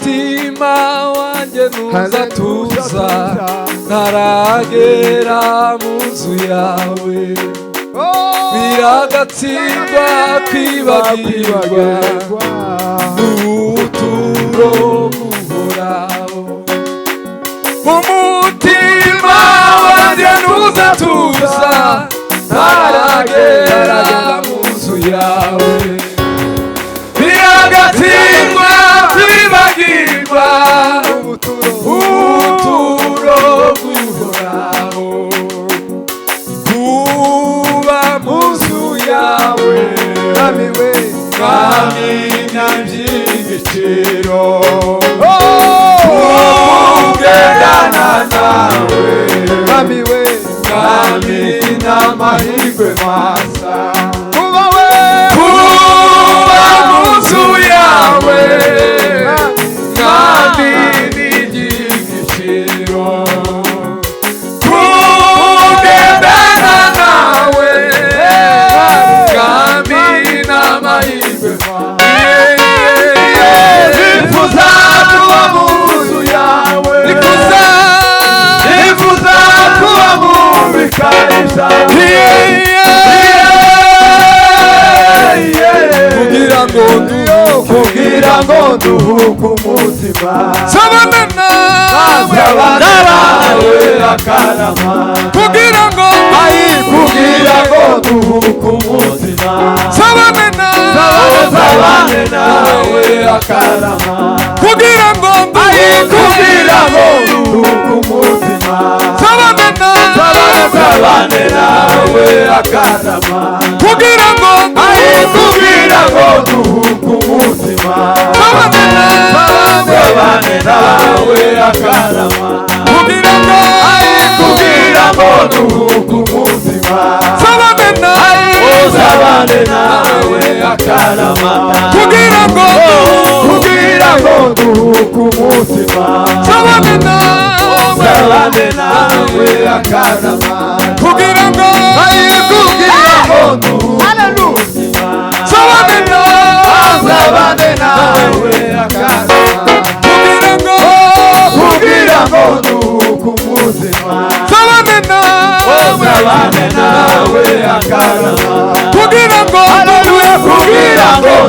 umutima wanjye ntuzatuza ntaragera mu nzu yawe biragatsindwa kwibagirwa n'ubuturo buhoraho umutima wanjye ntuzatuza ntaragera mu nzu yawe biragatsindwa kwibagirwa ubuturo buhoraho kuba mu nzu yawe mwami we mwami n'iby'igiciro kugendana nawe mwami we mwami n'amahirwe masa kuba mu nzu yawe mwami n'iby'igiciro kugendana nawe mwami n'amahirwe nifuza kuba mu nzu yawe nifuza kuba mu bikari byawe kugira ngo nduhuke umutima sabana nawe akarama kugira ngo nduhuke umutima sabana nawe akarama kugira ngo nduhuke umutima sabana nawe akarama kugira ngo nduhuke umutima sabana nawe akarama kugira ngo nduhuke umutima sabana nawe akarama kugira ngo nduhuke umutima sabana nawe akarama kugira ngo haleluya sabana nawe akarama kugira ngo nduhuke umutima sabana nawe akarama kugira ngo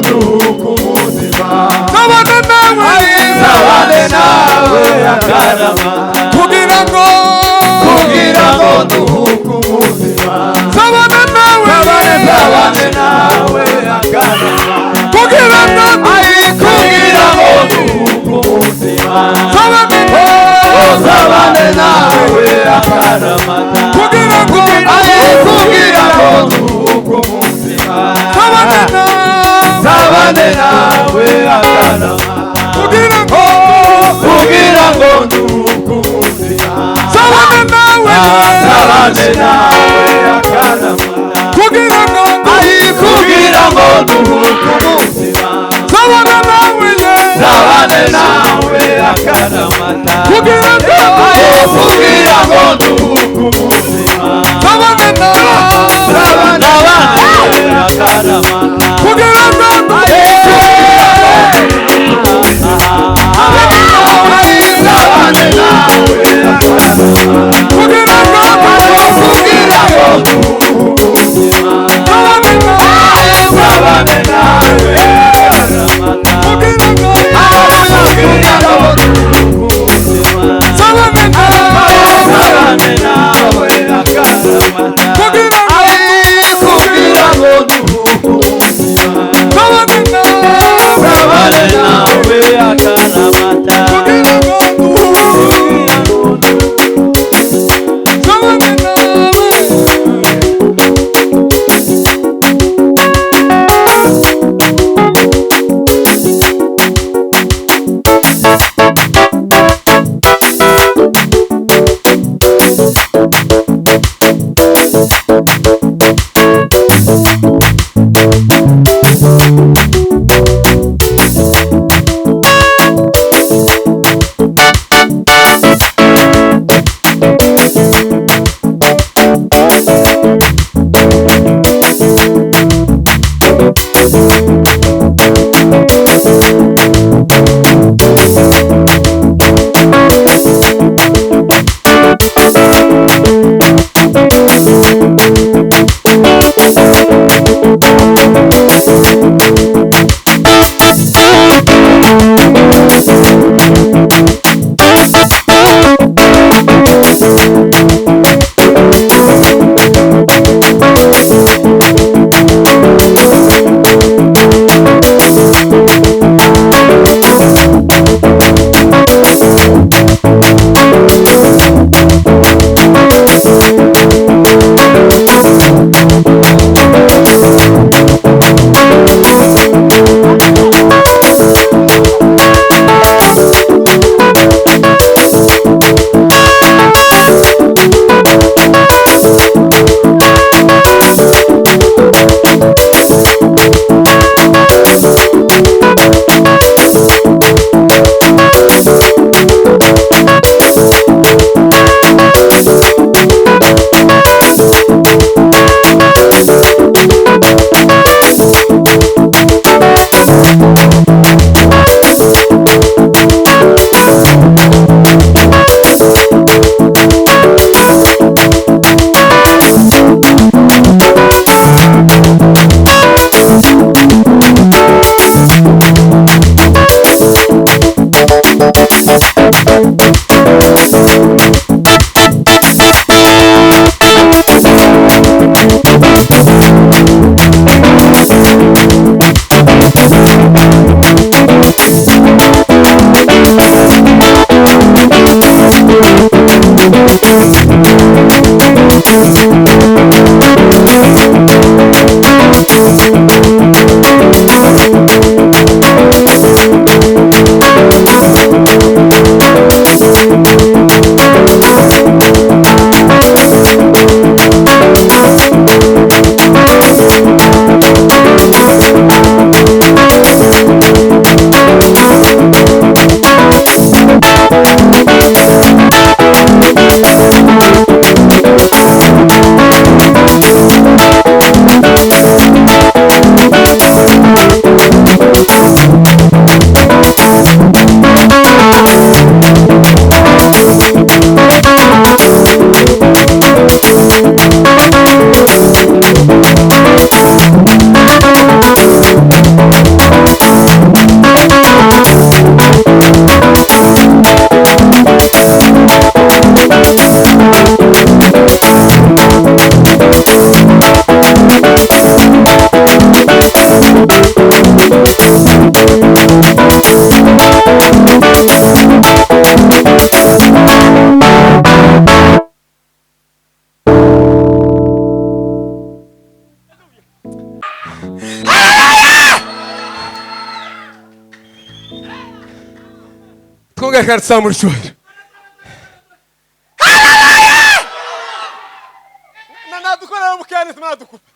nduhuke umutima sabana nawe akarama kugira ngo nduhuke umutima sabana nawe akarama kugira ngo nduhuke umutima sabana nawe akarama kugira ngo nduhuke umutima sabana nawe akarama kugira ngo nduhuke umutima sabana nawe akarama kugira ngo nduhuke umutima sabana nawe akarama kugira ngo nduhuke umutima sabana nawe akarama kugira ngo twongere kandi tuzamure icyubahiro. Nadukorera umukiranutsi nadukupe.